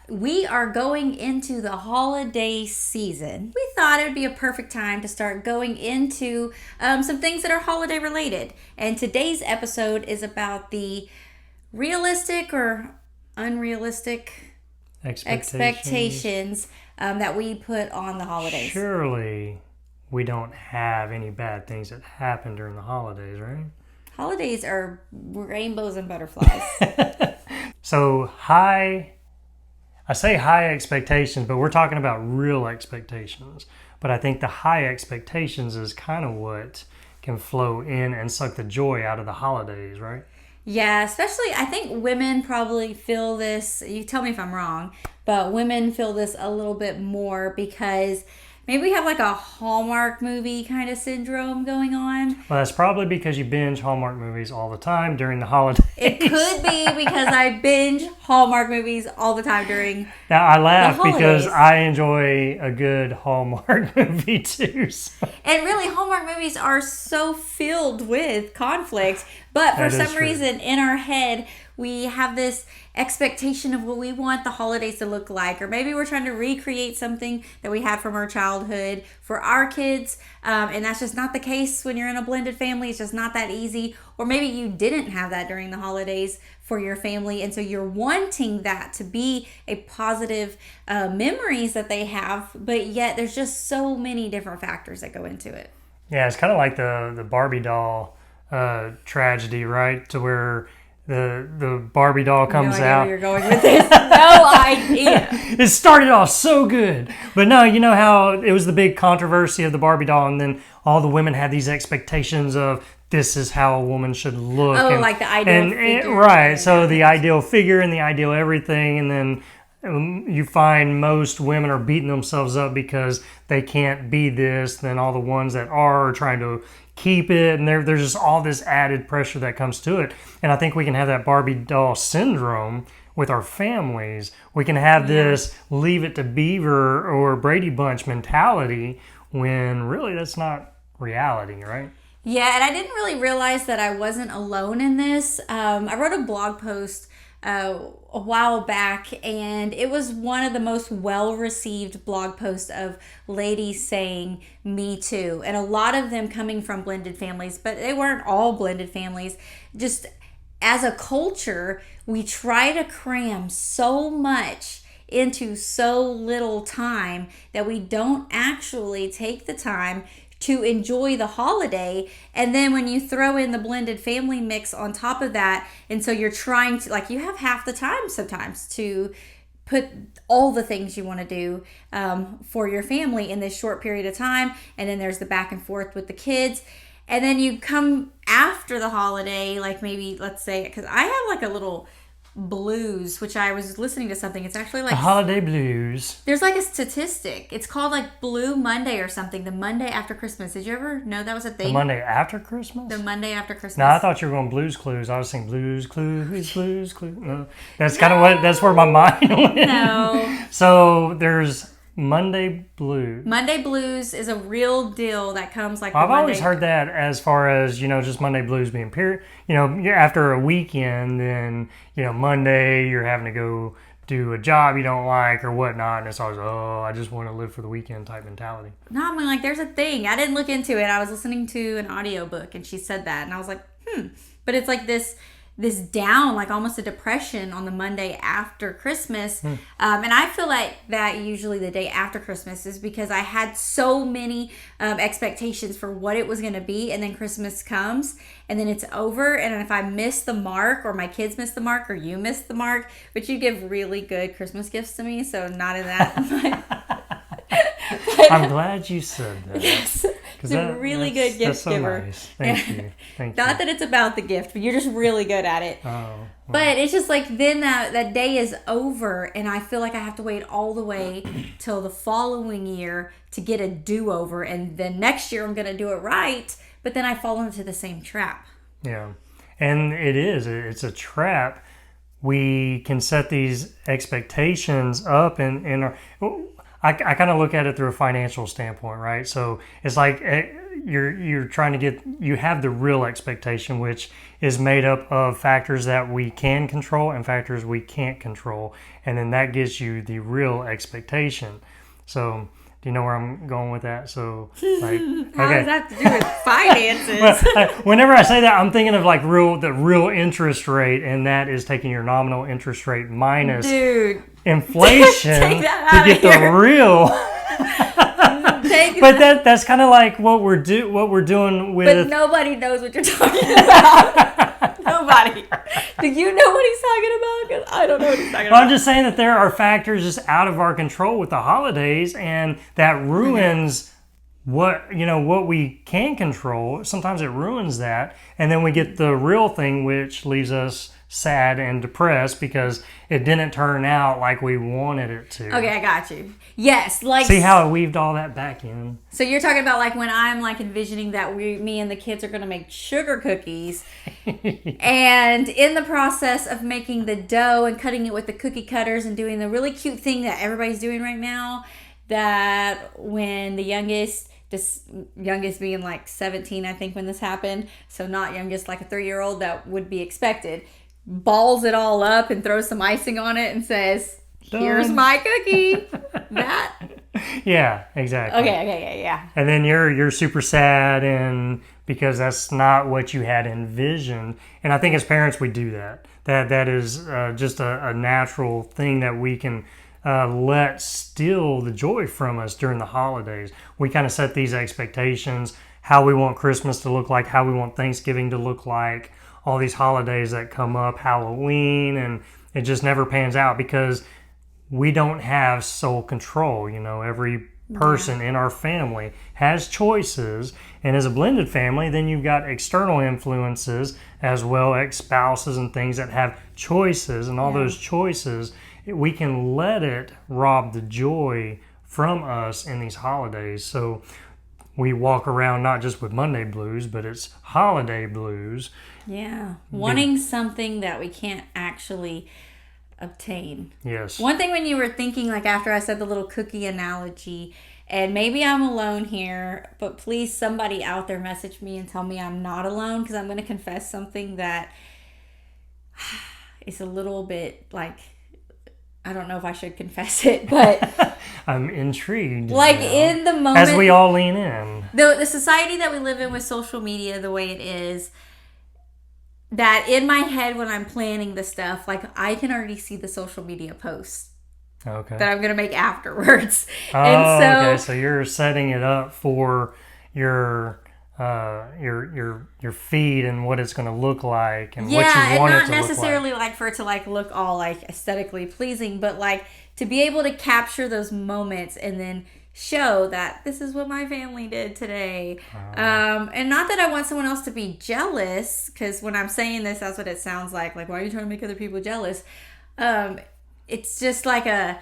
We are going into the holiday season. We thought it would be a perfect time to start going into some things that are holiday related. And today's episode is about the realistic or unrealistic expectations that we put on the holidays. Surely we don't have any bad things that happen during the holidays, right? Holidays are rainbows and butterflies. So I say high expectations, but we're talking about real expectations. But I think the high expectations is kind of what can flow in and suck the joy out of the holidays, right? Yeah, especially I think women probably feel this, you tell me if I'm wrong, but women feel this a little bit more because maybe we have like a Hallmark movie kind of syndrome going on. Well, that's probably because you binge Hallmark movies all the time during the holidays. It could be because I binge Hallmark movies all the time during Now, I laugh the holidays. because I enjoy a good Hallmark movie too. So. And really, Hallmark movies are so filled with conflict, but for some reason in our head, we have this expectation of what we want the holidays to look like. Or maybe we're trying to recreate something that we had from our childhood for our kids. And that's just not the case when you're in a blended family. It's just not that easy. Or maybe you didn't have that during the holidays for your family. And so you're wanting that to be a positive memories that they have. But yet there's just so many different factors that go into it. Yeah, it's kind of like the Barbie doll tragedy, right? To where the Barbie doll comes out. Where you're going with this? No idea. It started off so good, but no, you know how it was the big controversy of the Barbie doll, and then all the women had these expectations of this is how a woman should look. Oh, like the ideal figure. Right, so the ideal figure and the ideal everything, and then you find most women are beating themselves up because they can't be this. Then all the ones that are trying to keep it, and there's just all this added pressure that comes to it. And I think we can have that Barbie doll syndrome with our families. We can have this leave it to Beaver or Brady Bunch mentality when really that's not reality, right? Yeah, and I didn't really realize that I wasn't alone in this. I wrote a blog post a while back, and it was one of the most well-received blog posts of ladies saying me too, and a lot of them coming from blended families, but they weren't all blended families. Just as a culture, we try to cram so much into so little time that we don't actually take the time to enjoy the holiday. And then when you throw in the blended family mix on top of that, and so you're trying to, like, you have half the time sometimes to put all the things you want to do for your family in this short period of time. And then there's the back and forth with the kids. And then you come after the holiday, like maybe, let's say, because I have like a little blues, which I was listening to something. It's actually like the holiday blues. There's like a statistic. It's called like Blue Monday or something. The Monday after Christmas. Did you ever know that was a thing? The Monday after Christmas? The Monday after Christmas. No, I thought you were going Blues Clues. I was saying Blues Clues, Blues Clues. No, that's kind of what. That's where my mind went. No. So there's Monday Blues. Monday Blues is a real deal that comes like. I've always heard that as far as, just Monday Blues being period. After a weekend, then, Monday you're having to go do a job you don't like or whatnot. And it's always, I just want to live for the weekend type mentality. No, I mean, like, there's a thing. I didn't look into it. I was listening to an audiobook and she said that. And I was like, But it's like this down, like almost a depression on the Monday after Christmas. And I feel like that usually the day after Christmas is because I had so many expectations for what it was going to be. And then Christmas comes and then it's over. And if I miss the mark, or my kids miss the mark, or you miss the mark, which you give really good Christmas gifts to me. So not in that. I'm glad you said that. Yes. It's a really good gift giver. Nice. Thank you. Not that it's about the gift, but you're just really good at it. Oh. Well. But it's just like then that day is over, and I feel like I have to wait all the way till the following year to get a do-over, and then next year I'm going to do it right, but then I fall into the same trap. Yeah. And it's a trap. We can set these expectations up and I kind of look at it through a financial standpoint, right? So it's like, you're trying to get, you have the real expectation, which is made up of factors that we can control and factors we can't control, and then that gives you the real expectation. So do you know where I'm going with that? So like, How okay. does that have to do with finances? Well, whenever I say that, I'm thinking of like the real interest rate, and that is taking your nominal interest rate minus Dude, inflation take that to out get of the here. real. Take But that's kind of like what we're doing But with. nobody knows what you're talking about. Nobody. Do you know what he's talking about? Because I don't know what he's talking Well, I'm about. just saying that there are factors just out of our control with the holidays, and that ruins what we can control. Sometimes it ruins that, and then we get the real thing, which leaves us sad and depressed because it didn't turn out like we wanted it to. Okay, I got you. Yes, like See how I weaved all that back in? so you're talking about like when I'm like envisioning that me and the kids are gonna make sugar cookies, and in the process of making the dough and cutting it with the cookie cutters and doing the really cute thing that everybody's doing right now, that when the youngest being like 17, I think, when this happened, so not youngest like a 3-year-old that would be expected, balls it all up and throws some icing on it and says, "Here's Done. my cookie." That Yeah, exactly. okay, yeah. And then you're super sad, and because that's not what you had envisioned. And I think as parents we do that. That is just a natural thing that we can let steal the joy from us during the holidays. We kind of set these expectations, how we want Christmas to look like, how we want Thanksgiving to look like, all these holidays that come up, Halloween, and it just never pans out because we don't have sole control. Every person in our family has choices, and as a blended family, then you've got external influences as well, ex-spouses and things that have choices, and all those choices, we can let it rob the joy from us in these holidays. So we walk around not just with Monday blues, but it's holiday blues. Yeah, wanting something that we can't actually obtain. Yes. One thing when you were thinking, like after I said the little cookie analogy, and maybe I'm alone here, but please somebody out there message me and tell me I'm not alone, because I'm going to confess something that is a little bit like, I don't know if I should confess it, but I'm intrigued. like in the moment, as we all lean in. the society that we live in with social media the way it is, that in my head when I'm planning the stuff, like I can already see the social media posts Okay. that I'm gonna make afterwards. Oh, And so, okay. So you're setting it up for your feed and what it's going to look like and what yeah, you want and it not to look necessarily like. like for it to like look all like aesthetically pleasing, but like to be able to capture those moments and then show that this is what my family did today. And not that I want someone else to be jealous, because when I'm saying this, that's what it sounds like. Like, why are you trying to make other people jealous? It's just like I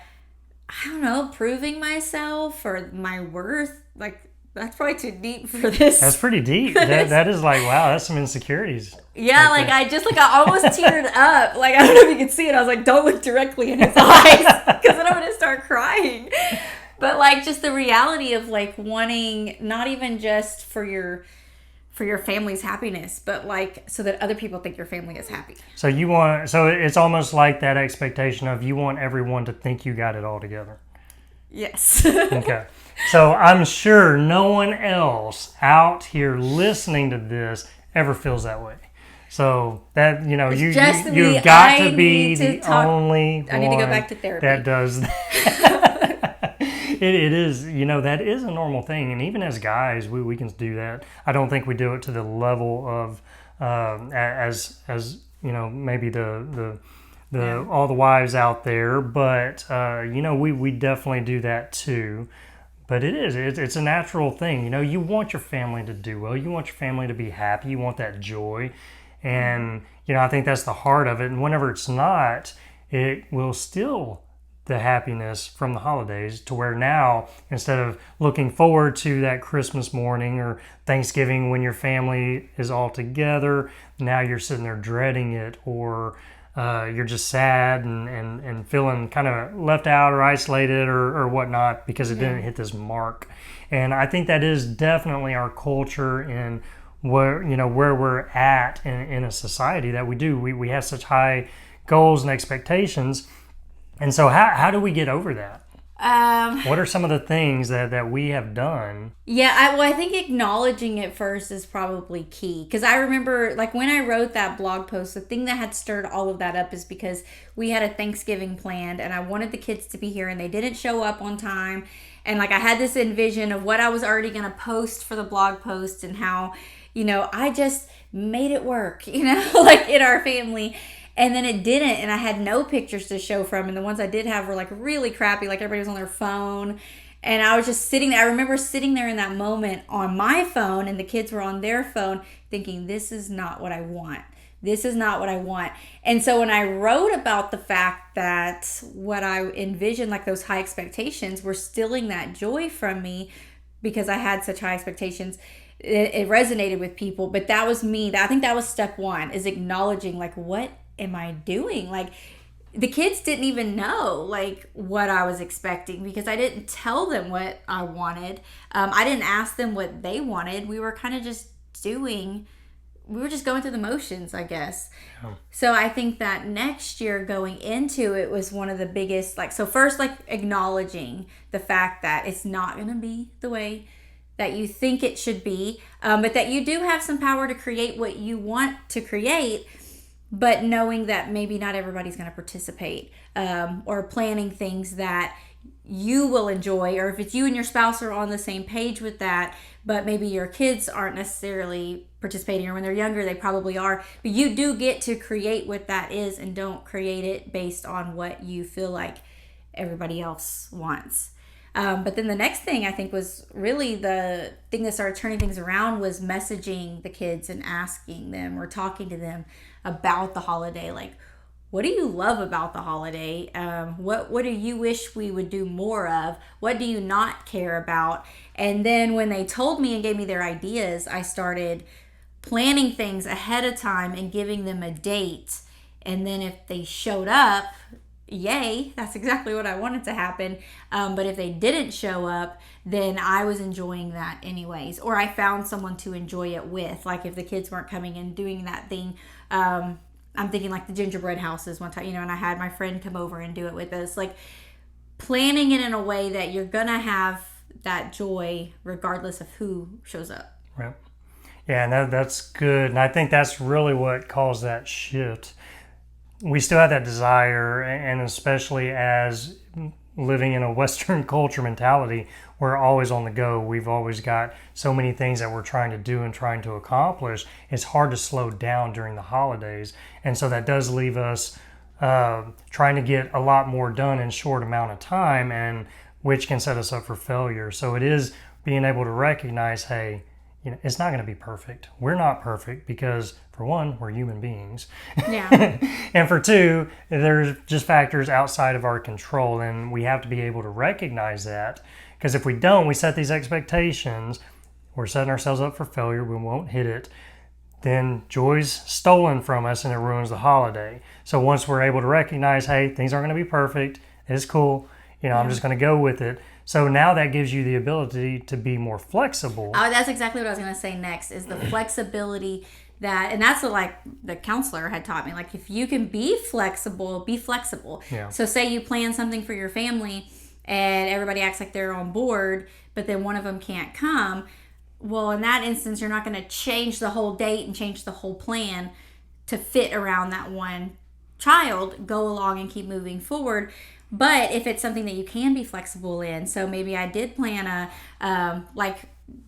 don't know, proving myself or my worth. Like, that's probably too deep for this. That's pretty deep. That is like, wow, that's some insecurities. Yeah, right like I almost teared up. Like, I don't know if you can see it. I was like, don't look directly in his eyes, because then I'm going to start crying. But like just the reality of like wanting not even just for your family's happiness, but like so that other people think your family is happy. So it's almost like that expectation of you want everyone to think you got it all together. Yes. Okay. So I'm sure no one else out here listening to this ever feels that way. So that, you've got to be the only I need to go one back to therapy. that does that. It is, that is a normal thing. And even as guys, we can do that. I don't think we do it to the level of, as maybe the all the wives out there. But, we definitely do that too. But it's a natural thing. You want your family to do well. You want your family to be happy. You want that joy. And, I think that's the heart of it. And whenever it's not, it will steal the happiness from the holidays, to where now, instead of looking forward to that Christmas morning or Thanksgiving when your family is all together, now you're sitting there dreading it, or you're just sad and feeling kind of left out or isolated or whatnot because it didn't hit this mark. And I think that is definitely our culture in where we're at in a society that we have such high goals and expectations. And so how do we get over that? What are some of the things that we have done? Yeah, I think acknowledging it first is probably key. Because I remember, like, when I wrote that blog post, the thing that had stirred all of that up is because we had a Thanksgiving planned, and I wanted the kids to be here, and they didn't show up on time. And, like, I had this envision of what I was already going to post for the blog post and how, I just made it work, like, in our family. And then it didn't, and I had no pictures to show from, and the ones I did have were like really crappy, like everybody was on their phone. And I was just sitting there. I remember sitting there in that moment on my phone, and the kids were on their phone thinking, this is not what I want. This is not what I want. And so when I wrote about the fact that what I envisioned, like those high expectations, were stealing that joy from me because I had such high expectations, it resonated with people. But that was me. I think that was step one, is acknowledging, like, what am I doing? Like, the kids didn't even know like what I was expecting because I didn't tell them what I wanted. I didn't ask them what they wanted. We were kind of just going through the motions, I guess. Yeah. So I think that next year going into it was one of the biggest, so first, like, acknowledging the fact that it's not going to be the way that you think it should be, but that you do have some power to create what you want to create. But knowing that maybe not everybody's going to participate, or planning things that you will enjoy, or if it's you and your spouse are on the same page with that, but maybe your kids aren't necessarily participating, or when they're younger, they probably are. But you do get to create what that is, and don't create it based on what you feel like everybody else wants. But then the next thing I think was really the thing that started turning things around was messaging the kids and asking them or talking to them about the holiday. Like, what do you love about the holiday? What do you wish we would do more of? What do you not care about? And then when they told me and gave me their ideas, I started planning things ahead of time and giving them a date. And then if they showed up, yay, that's exactly what I wanted to happen. But if they didn't show up, then I was enjoying that anyways. Or I found someone to enjoy it with. Like, if the kids weren't coming and doing that thing, I'm thinking like the gingerbread houses one time, and I had my friend come over and do it with us. Like, planning it in a way that you're going to have that joy regardless of who shows up. Right. Yeah, and that's good. And I think that's really what caused that shift. We still have that desire, and especially as living in a Western culture mentality, we're always on the go. We've always got so many things that we're trying to do and trying to accomplish. It's hard to slow down during the holidays. And so that does leave us trying to get a lot more done in a short amount of time, and which can set us up for failure. So it is being able to recognize, hey, it's not going to be perfect. We're not perfect because, for one, we're human beings. Yeah. And for two, there's just factors outside of our control, and we have to be able to recognize that. Because if we don't, we set these expectations, we're setting ourselves up for failure, we won't hit it, then joy's stolen from us and it ruins the holiday. So once we're able to recognize, hey, things aren't going to be perfect, it's cool, I'm just going to go with it. So now that gives you the ability to be more flexible. Oh, that's exactly what I was going to say next, is the flexibility and that's what, the counselor had taught me. Like, if you can be flexible, be flexible. Yeah. So say you plan something for your family and everybody acts like they're on board, but then one of them can't come. Well, in that instance, you're not going to change the whole date and change the whole plan to fit around that one child. Go along and keep moving forward. But if it's something that you can be flexible in, so maybe I did plan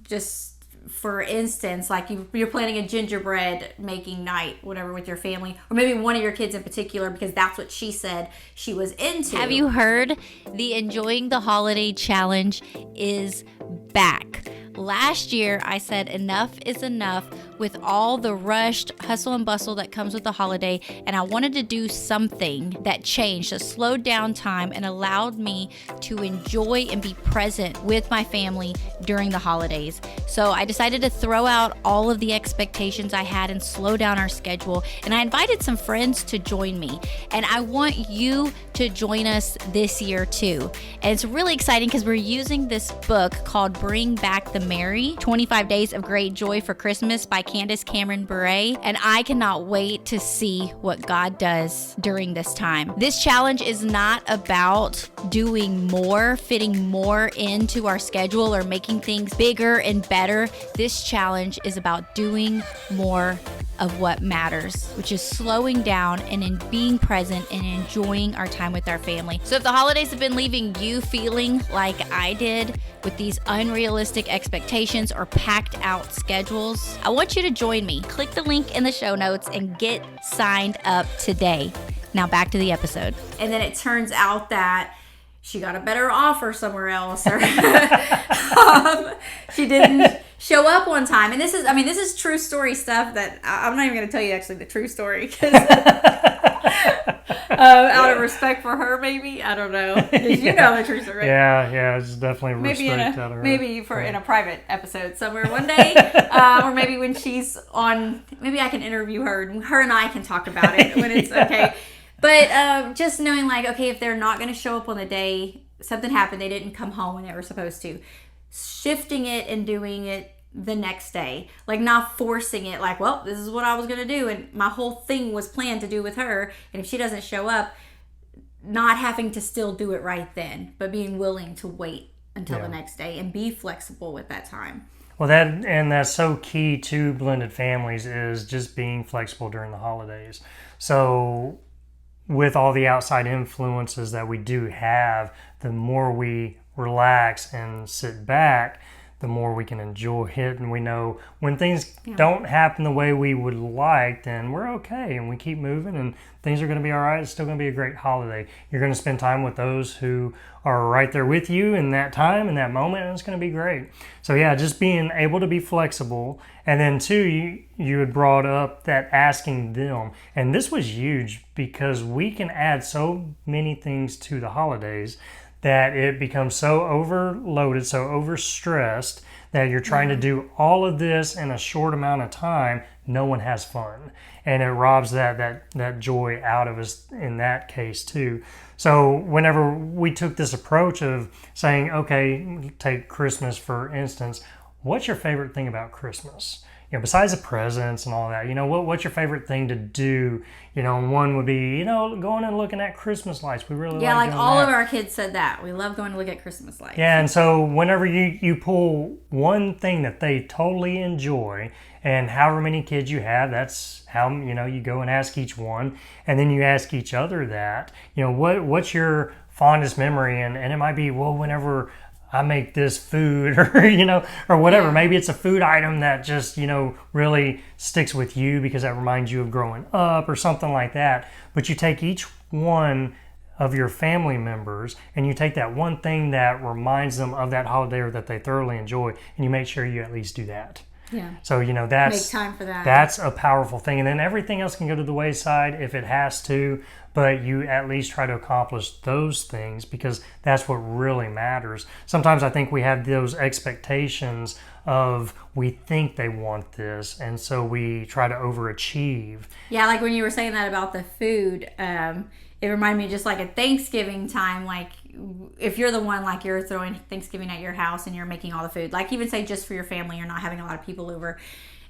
just for instance, like you're planning a gingerbread making night, whatever, with your family, or maybe one of your kids in particular, because that's what she said she was into. Have you heard? The Enjoying the Holiday Challenge is back. Last year, I said enough is enough with all the rushed hustle and bustle that comes with the holiday, and I wanted to do something that changed, a slowed down time and allowed me to enjoy and be present with my family during the holidays. So I decided to throw out all of the expectations I had and slow down our schedule, and I invited some friends to join me, and I want you to join us this year too. And it's really exciting because we're using this book called Bring Back the Merry, 25 Days of Great Joy for Christmas by Candace Cameron Bure, and I cannot wait to see what God does during this time. This challenge is not about doing more, fitting more into our schedule or making things bigger and better. This challenge is about doing more of what matters, which is slowing down and in being present and enjoying our time with our family. So if the holidays have been leaving you feeling like I did with these unrealistic expectations or packed out schedules, I want you to join me. Click the link in the show notes and get signed up today. Now back to the episode. And then it turns out that she got a better offer somewhere else, or she didn't show up one time. And this is true story stuff that I'm not even going to tell you actually the true story, because out of respect for her, maybe, I don't know. You know the true story, right? Yeah, it's definitely respect out of her. Maybe in a private episode somewhere one day, or maybe when she's on, maybe I can interview her, and her and I can talk about it when it's okay. But just knowing, like, okay, if they're not going to show up on the day, something happened, they didn't come home when they were supposed to, shifting it and doing it the next day, like not forcing it, like, well, this is what I was going to do, and my whole thing was planned to do with her, and if she doesn't show up, not having to still do it right then, but being willing to wait until the next day and be flexible with that time. Well, that's so key to blended families, is just being flexible during the holidays. So with all the outside influences that we do have, the more we relax and sit back, the more we can enjoy it. And we know when things don't happen the way we would like, then we're okay and we keep moving and things are going to be all right. It's still going to be a great holiday. You're going to spend time with those who are right there with you in that time, in that moment, and it's going to be great. So yeah, just being able to be flexible. And then too, you had brought up that asking them. And this was huge because we can add so many things to the holidays that it becomes so overloaded, so overstressed, that you're trying to do all of this in a short amount of time. No one has fun. And it robs that joy out of us in that case too. So whenever we took this approach of saying, okay, take Christmas for instance, what's your favorite thing about Christmas? You know, besides the presents and all that, what's your favorite thing to do? And one would be, going and looking at Christmas lights. We really like doing all that. of our kids said that. We love going to look at Christmas lights. Yeah, and so whenever you pull one thing that they totally enjoy, and however many kids you have, that's how, you go and ask each one, and then you ask each other that, what's your fondest memory? And it might be, well, whenever I make this food, or or whatever. Maybe it's a food item that just really sticks with you because that reminds you of growing up or something like that. But you take each one of your family members and you take that one thing that reminds them of that holiday or that they thoroughly enjoy, and you make sure you at least do that. Yeah. So that's make time for that. That's a powerful thing, and then everything else can go to the wayside if it has to. But you at least try to accomplish those things because that's what really matters. Sometimes I think we have those expectations of we think they want this, and so we try to overachieve. Yeah, like when you were saying that about the food, it reminded me just like at Thanksgiving time, like if you're the one, like you're throwing Thanksgiving at your house and you're making all the food, like even say just for your family, you're not having a lot of people over.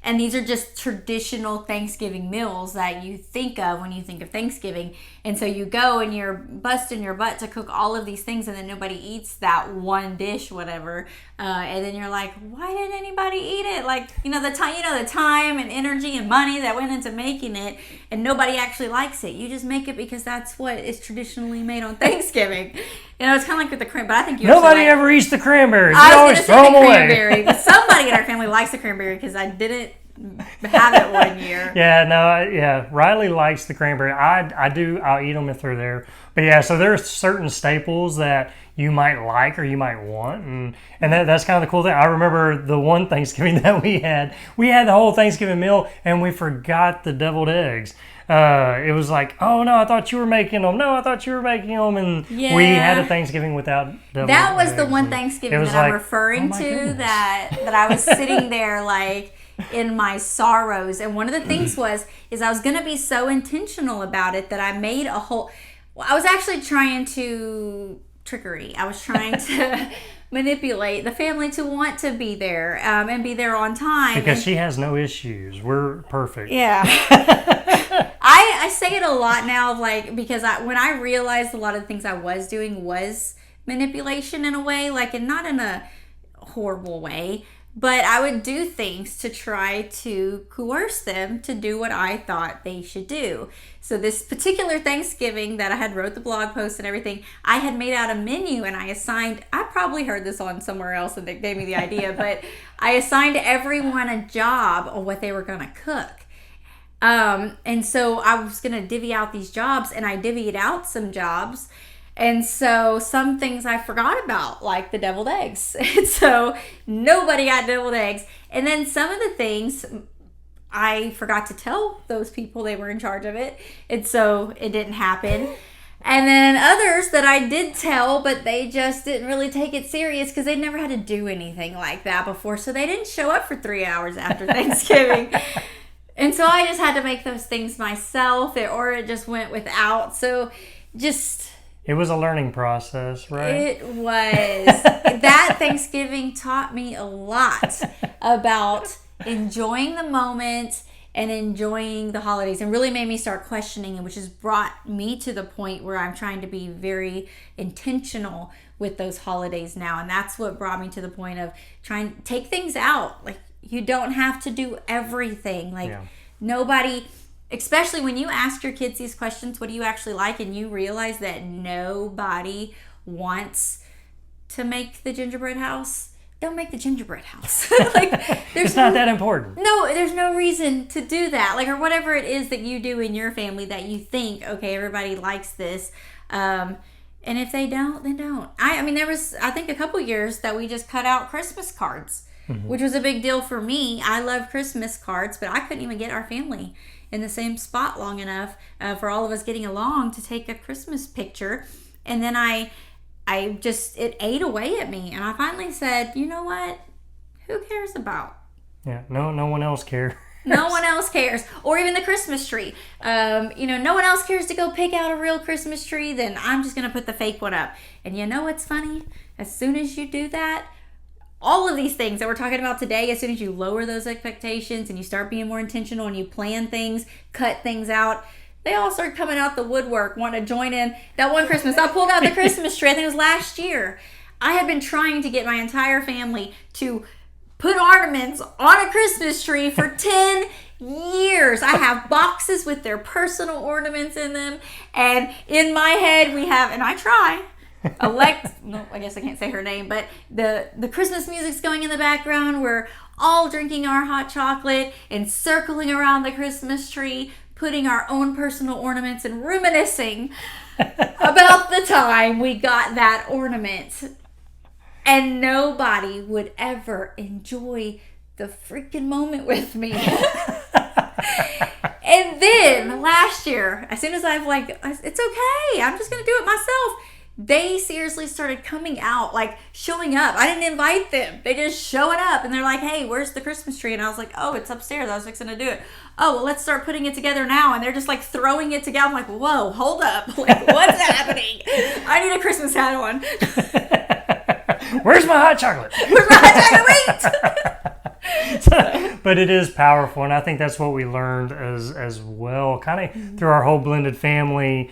And these are just traditional Thanksgiving meals that you think of when you think of Thanksgiving. And so you go and you're busting your butt to cook all of these things, and then nobody eats that one dish, whatever. And then you're like, why didn't anybody eat it? Like, the time and energy and money that went into making it, and nobody actually likes it. You just make it because that's what is traditionally made on Thanksgiving. It's kind of like with the cranberry, but I think nobody ever eats the cranberries. I You was always gonna throw say them the away. cranberry, but somebody in our family likes the cranberry because I didn't have it one year. Riley likes the cranberry. I'll eat them if they're there. But yeah, so there are certain staples that you might like or you might want, and that's kind of the cool thing. I remember the one Thanksgiving that we had the whole Thanksgiving meal and we forgot the deviled eggs. It was like, oh no, I thought you were making them. No, I thought you were making them, and we had a Thanksgiving without deviled eggs. That was the one Thanksgiving that I'm referring to, that I was sitting there like in my sorrows. And one of the things is I was going to be so intentional about it that I made a whole. Well, I was actually trying to trickery. I was trying to manipulate the family to want to be there and be there on time. Because she has no issues. We're perfect. Yeah. I say it a lot now, like, because when I realized a lot of the things I was doing was manipulation in a way, like, and not in a horrible way, but I would do things to try to coerce them to do what I thought they should do. So this particular Thanksgiving that I had wrote the blog post and everything, I had made out a menu and I probably heard this on somewhere else and they gave me the idea, but I assigned everyone a job on what they were going to cook. And so I was going to divvy out these jobs, and I divvied out some jobs. And so some things I forgot about, like the deviled eggs. And so nobody got deviled eggs. And then some of the things I forgot to tell those people they were in charge of it. And so it didn't happen. And then others that I did tell, but they just didn't really take it serious because they'd never had to do anything like that before. So they didn't show up for 3 hours after Thanksgiving. And so I just had to make those things myself, or it just went without. So just... It was a learning process, right? It was. That Thanksgiving taught me a lot about enjoying the moment and enjoying the holidays, and really made me start questioning it, which has brought me to the point where I'm trying to be very intentional with those holidays now. And that's what brought me to the point of trying to take things out. Like, you don't have to do everything. Like, nobody... Especially when you ask your kids these questions, what do you actually like? And you realize that nobody wants to make the gingerbread house. Don't make the gingerbread house. It's not that important. No, there's no reason to do that. Like, or whatever it is that you do in your family that you think, okay, everybody likes this. And if they don't, then don't. I mean, there was, I think, a couple years that we just cut out Christmas cards, which was a big deal for me. I love Christmas cards, but I couldn't even get our family in the same spot long enough for all of us getting along to take a Christmas picture. And then it ate away at me. And I finally said, you know what? Who cares about? Yeah, no one else cares. No one else cares. Or even the Christmas tree. No one else cares to go pick out a real Christmas tree, then I'm just going to put the fake one up. And you know what's funny? As soon as you do that, all of these things that we're talking about today, as soon as you lower those expectations and you start being more intentional and you plan things, cut things out, they all start coming out the woodwork, want to join in. That one Christmas, I pulled out the Christmas tree. I think it was last year. I had been trying to get my entire family to put ornaments on a Christmas tree for 10 years. I have boxes with their personal ornaments in them. And in my head, and I try. No, I guess I can't say her name, but the Christmas music's going in the background. We're all drinking our hot chocolate and circling around the Christmas tree, putting our own personal ornaments and reminiscing about the time we got that ornament. And nobody would ever enjoy the freaking moment with me. And then last year, as soon as it's okay, I'm just going to do it myself. They seriously started coming out, like showing up. I didn't invite them. They just showing up and they're like, hey, where's the Christmas tree? And I was like, oh, it's upstairs. I was fixing to do it. Oh, well, let's start putting it together now. And they're just like throwing it together. I'm like, whoa, hold up. Like, what's happening? I need a Christmas hat on. Where's my hot chocolate? Where's my hot chocolate? Wait. But it is powerful. And I think that's what we learned as well, kind of through our whole blended family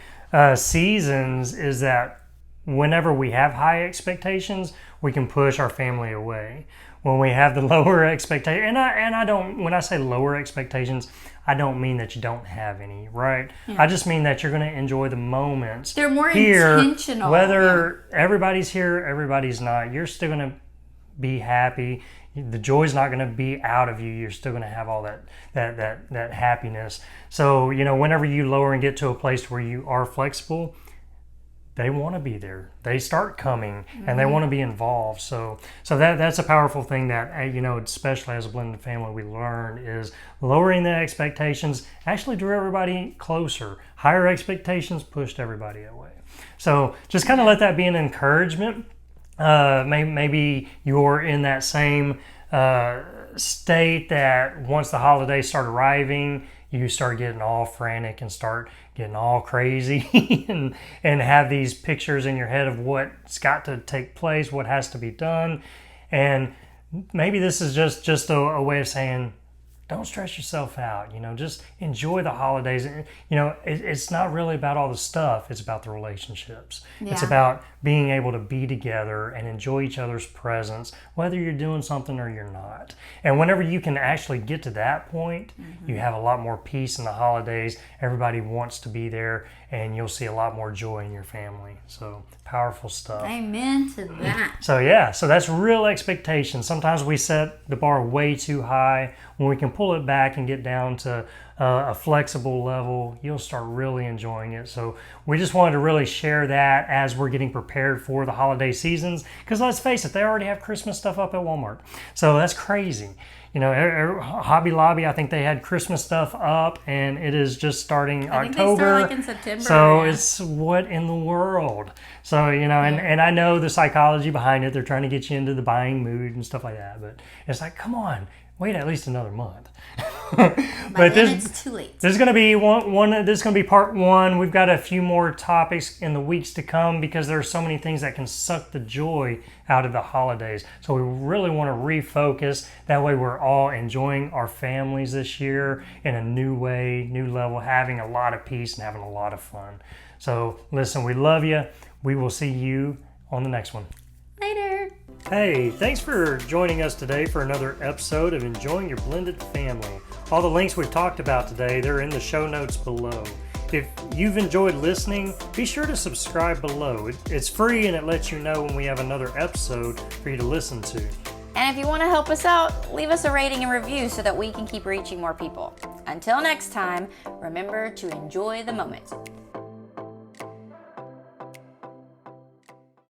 seasons, is that whenever we have high expectations, we can push our family away. When we have the lower expectations, and I don't, when I say lower expectations, I don't mean that you don't have any, right? Yeah. I just mean that you're going to enjoy the moments. They're more intentional. Whether everybody's here, everybody's not. You're still going to be happy. The joy's not going to be out of you. You're still going to have all that happiness. So, whenever you lower and get to a place where you are flexible, they want to be there. They start coming and they want to be involved. So that's a powerful thing that, you know, especially as a blended family, we learn is lowering the expectations actually drew everybody closer. Higher expectations pushed everybody away. So just kind of let that be an encouragement. Maybe you're in that same state that once the holidays start arriving, you start getting all frantic and start getting all crazy and have these pictures in your head of what's got to take place, what has to be done. And maybe this is just a way of saying, don't stress yourself out, you know, just enjoy the holidays. You know, it's not really about all the stuff. It's about the relationships. Yeah. It's about being able to be together and enjoy each other's presence, whether you're doing something or you're not. And whenever you can actually get to that point, you have a lot more peace in the holidays. Everybody wants to be there and you'll see a lot more joy in your family. So powerful stuff. Amen to that. So yeah, so that's real expectation. Sometimes we set the bar way too high. When we can pull it back and get down to a flexible level, you'll start really enjoying it. So we just wanted to really share that as we're getting prepared for the holiday seasons. Because let's face it, they already have Christmas stuff up at Walmart. So that's crazy. You know, Hobby Lobby, I think they had Christmas stuff up, and it is just starting I think October. They start like in September. So it's what in the world? So, you know, and I know the psychology behind it. They're trying to get you into the buying mood and stuff like that. But it's like, come on, wait at least another month. But then it's too late. There's going to be this is going to be part one. We've got a few more topics in the weeks to come because there are so many things that can suck the joy out of the holidays. So we really want to refocus. That way we're all enjoying our families this year in a new way, new level, having a lot of peace and having a lot of fun. So listen, we love you. We will see you on the next one. Later. Hey, thanks for joining us today for another episode of Enjoying Your Blended Family. All the links we've talked about today, they're in the show notes below. If you've enjoyed listening, be sure to subscribe below. It's free and it lets you know when we have another episode for you to listen to. And if you want to help us out, leave us a rating and review so that we can keep reaching more people. Until next time, remember to enjoy the moment.